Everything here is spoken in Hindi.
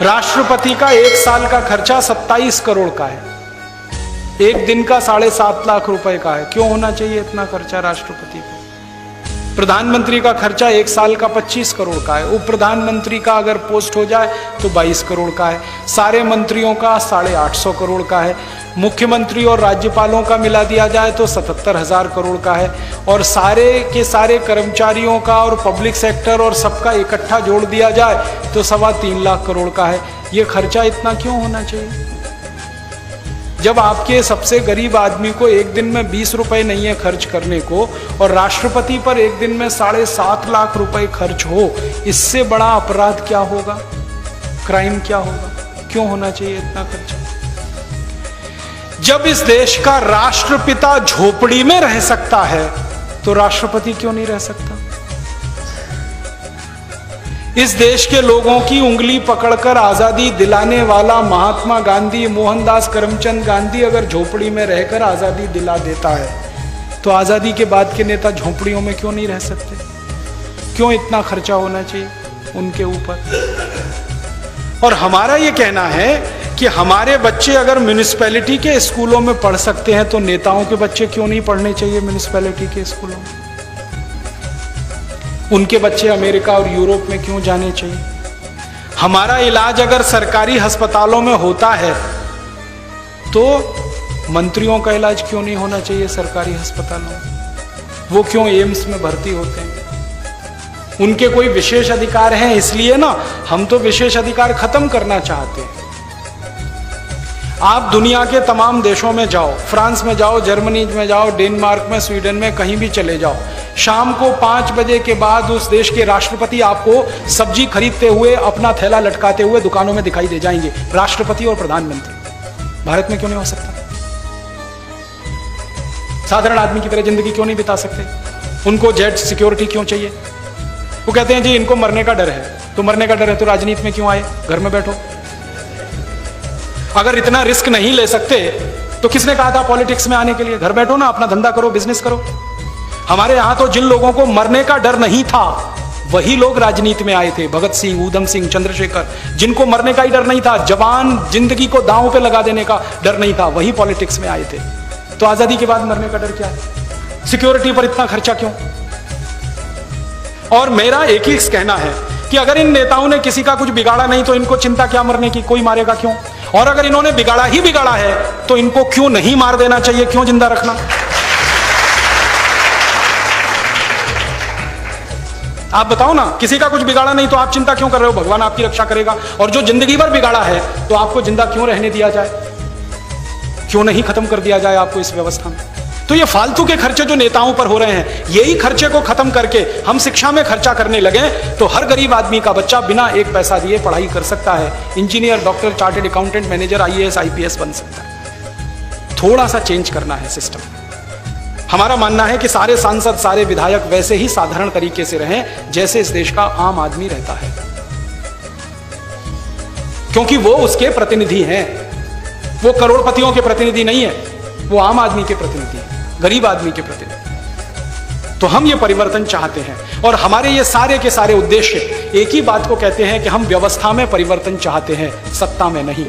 राष्ट्रपति का एक साल का खर्चा 27 करोड़ का है, एक दिन का 7.5 लाख रुपए का है। क्यों होना चाहिए इतना खर्चा राष्ट्रपति को? प्रधानमंत्री का खर्चा एक साल का 25 करोड़ का है, उप प्रधानमंत्री का अगर पोस्ट हो जाए तो 22 करोड़ का है, सारे मंत्रियों का 850 करोड़ का है, मुख्यमंत्री और राज्यपालों का मिला दिया जाए तो 77,000 करोड़ का है, और सारे के सारे कर्मचारियों का और पब्लिक सेक्टर और सबका इकट्ठा जोड़ दिया जाए तो 3.25 लाख करोड़ का है। ये खर्चा इतना क्यों होना चाहिए? जब आपके सबसे गरीब आदमी को एक दिन में 20 रुपए नहीं है खर्च करने को, और राष्ट्रपति पर एक दिन में 7.5 लाख रुपए खर्च हो, इससे बड़ा अपराध क्या होगा? क्राइम क्या होगा? क्यों होना चाहिए इतना खर्चा? जब इस देश का राष्ट्रपिता झोपड़ी में रह सकता है तो राष्ट्रपति क्यों नहीं रह सकता? इस देश के लोगों की उंगली पकड़कर आजादी दिलाने वाला महात्मा गांधी, मोहनदास करमचंद गांधी अगर झोपड़ी में रहकर आजादी दिला देता है तो आजादी के बाद के नेता झोपड़ियों में क्यों नहीं रह सकते? क्यों इतना खर्चा होना चाहिए उनके ऊपर? और हमारा ये कहना है कि हमारे बच्चे अगर म्युनिसिपैलिटी के स्कूलों में पढ़ सकते हैं तो नेताओं के बच्चे क्यों नहीं पढ़ने चाहिए म्युनिसिपैलिटी के स्कूलों में? उनके बच्चे अमेरिका और यूरोप में क्यों जाने चाहिए? हमारा इलाज अगर सरकारी अस्पतालों में होता है तो मंत्रियों का इलाज क्यों नहीं होना चाहिए सरकारी अस्पतालों में? वो क्यों एम्स में भर्ती होते हैं? उनके कोई विशेष अधिकार हैं इसलिए ना? हम तो विशेष अधिकार खत्म करना चाहते हैं। आप दुनिया के तमाम देशों में जाओ, फ्रांस में जाओ, जर्मनी में जाओ, डेनमार्क में, स्वीडन में, कहीं भी चले जाओ, शाम को 5 बजे के बाद उस देश के राष्ट्रपति आपको सब्जी खरीदते हुए, अपना थैला लटकाते हुए दुकानों में दिखाई दे जाएंगे। राष्ट्रपति और प्रधानमंत्री भारत में क्यों नहीं हो सकता? साधारण आदमी की तरह जिंदगी क्यों नहीं बिता सकते? उनको जेट सिक्योरिटी क्यों चाहिए? वो कहते हैं जी इनको मरने का डर है। तो मरने का डर है तो राजनीति में क्यों आए? घर में बैठो। अगर इतना रिस्क नहीं ले सकते तो किसने कहा था पॉलिटिक्स में आने के लिए? घर बैठो ना, अपना धंधा करो, बिजनेस करो। हमारे यहां तो जिन लोगों को मरने का डर नहीं था वही लोग राजनीति में आए थे। भगत सिंह, ऊधम सिंह, चंद्रशेखर, जिनको मरने का ही डर नहीं था, जवान जिंदगी को दांव पे लगा देने का डर नहीं था, वही पॉलिटिक्स में आए थे। तो आजादी के बाद मरने का डर क्या है? सिक्योरिटी पर इतना खर्चा क्यों? और मेरा एक ही कहना है कि अगर इन नेताओं ने किसी का कुछ बिगाड़ा नहीं तो इनको चिंता क्या मरने की? कोई मारेगा क्यों? और अगर इन्होंने बिगाड़ा ही बिगाड़ा है तो इनको क्यों नहीं मार देना चाहिए? क्यों जिंदा रखना? आप बताओ ना, किसी का कुछ बिगाड़ा नहीं तो आप चिंता क्यों कर रहे हो? भगवान आपकी रक्षा करेगा। और जो जिंदगी भर बिगाड़ा है तो आपको जिंदा क्यों रहने दिया जाए? क्यों नहीं खत्म कर दिया जाए आपको इस व्यवस्था में? तो ये फालतू के खर्चे जो नेताओं पर हो रहे हैं, यही खर्चे को खत्म करके हम शिक्षा में खर्चा करने लगे तो हर गरीब आदमी का बच्चा बिना एक पैसा दिए पढ़ाई कर सकता है, engineer, doctor, chartered accountant, manager, IAS, IPS बन सकता है। थोड़ा सा चेंज करना है सिस्टम। हमारा मानना है कि सारे सांसद, सारे विधायक वैसे ही साधारण तरीके से रहें जैसे इस देश का आम आदमी रहता है, क्योंकि वो उसके प्रतिनिधि हैं। वो करोड़पतियों के प्रतिनिधि नहीं है, वो आम आदमी के प्रतिनिधि है, गरीब आदमी के प्रतिनिधि। तो हम ये परिवर्तन चाहते हैं और हमारे ये सारे के सारे उद्देश्य एक ही बात को कहते हैं कि हम व्यवस्था में परिवर्तन चाहते हैं, सत्ता में नहीं।